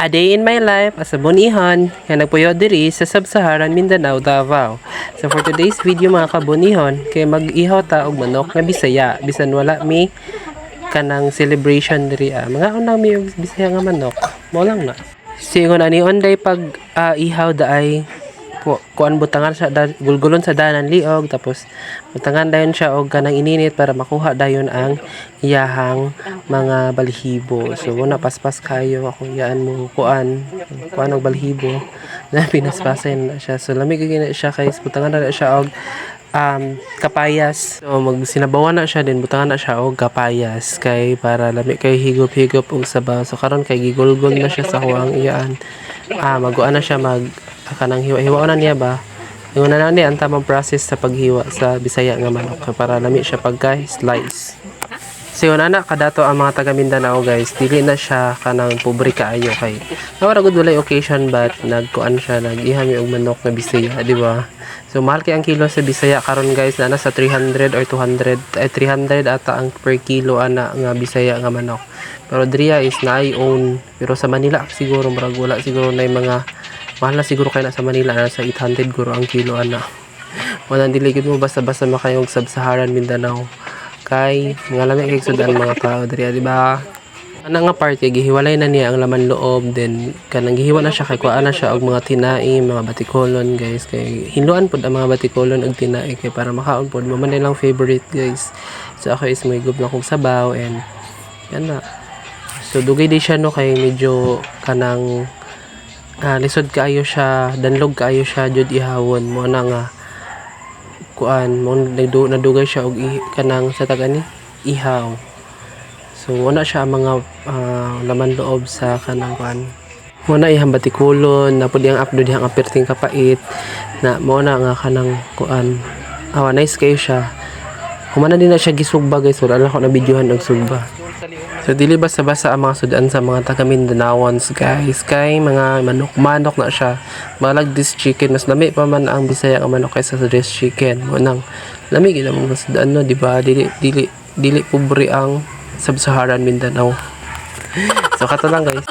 A day in my life as a bunihon nga nagpuyo diri sa Sub-Saharan Mindanao, Davao. So for today's video mga kabunihon, kay mag-ihaw ta og manok nga Bisaya bisan wala mi kanang celebration diri mga unang mi og Bisaya nga manok. Mo lang na. Singon ani onday pag ihaw daay kuan butangan sa gulgulon sa danan liog, tapos butangan dayon siya og kanang ininit para makuha dayon ang iyahang mga balahibo. So una paspas kayo ako iyaan mo kuan og balahibo na pinaspasan na siya. So lamig gyud siya kay butangan na siya og kapayas. So magsinabawan na siya din butangan na siya og kapayas kay para lami kay higop-higop og sabaw. So karon kay gigulgol na siya sa huwang iyaan. Maguan na siya kanang hiwa-hiwa na niya ba. Yung na ni ang tamang process sa paghiwa sa Bisaya nga manok para lami siya pagka-slice. So yun ana kadato ang mga taga Mindanao guys, dili na siya kanang pobre kaayo kay nawara gud walay occasion but nagkuan siya nag-ihami og manok nga Bisaya, di ba? So mahal kay ang kilo sa Bisaya karon guys na sa 300 or 200 300 ata ang per kilo ana nga Bisaya nga manok. Pero diriya is na I own, pero sa Manila siguro murag wala siguro na mga mahal na siguro kay na sa Manila na sa 800 guro ang kilo ana. Wala dili gid mo basta-basta makayog Sub-Saharan Mindanao kay mga lami kay sudan mga tao diri, di ba? Ana nga part kay gihiwalay na niya ang laman loob, then kanang gihiwa na siya kay kuan na siya og mga tinai, mga batikolon guys, kay hinluan pud ang mga batikolon og tinai kay para makaon pud mo man nilang favorite guys. So ako is may gub na kog sabaw and yan na. So dugay di siya no kay medyo kanang lisod kaayo siya, danlog kaayo siya jud ihawon mo na nga kuan mo nadugay siya og kanang sa tagani ihaw. So wala siya ang mga laman loob sa kanang kuan. Muna ihang batikulon na pud yang upload dihang aperting kapait na mo na nga kanang kuan. Nice kayo siya. Humana din na siya gisugba guys, wala na ko na videohan og sugba. So dili basta-basta ang mga sudan sa mga taga Mindanaoans guys, kay mga manok na siya. Malag this chicken mas lami pa man ang Bisaya nga manok kaysa sa this chicken. Mo nang lami gid ang mga sudan no, di ba? Dili pobre ang Sub-Saharan Mindanao. So kato lang guys.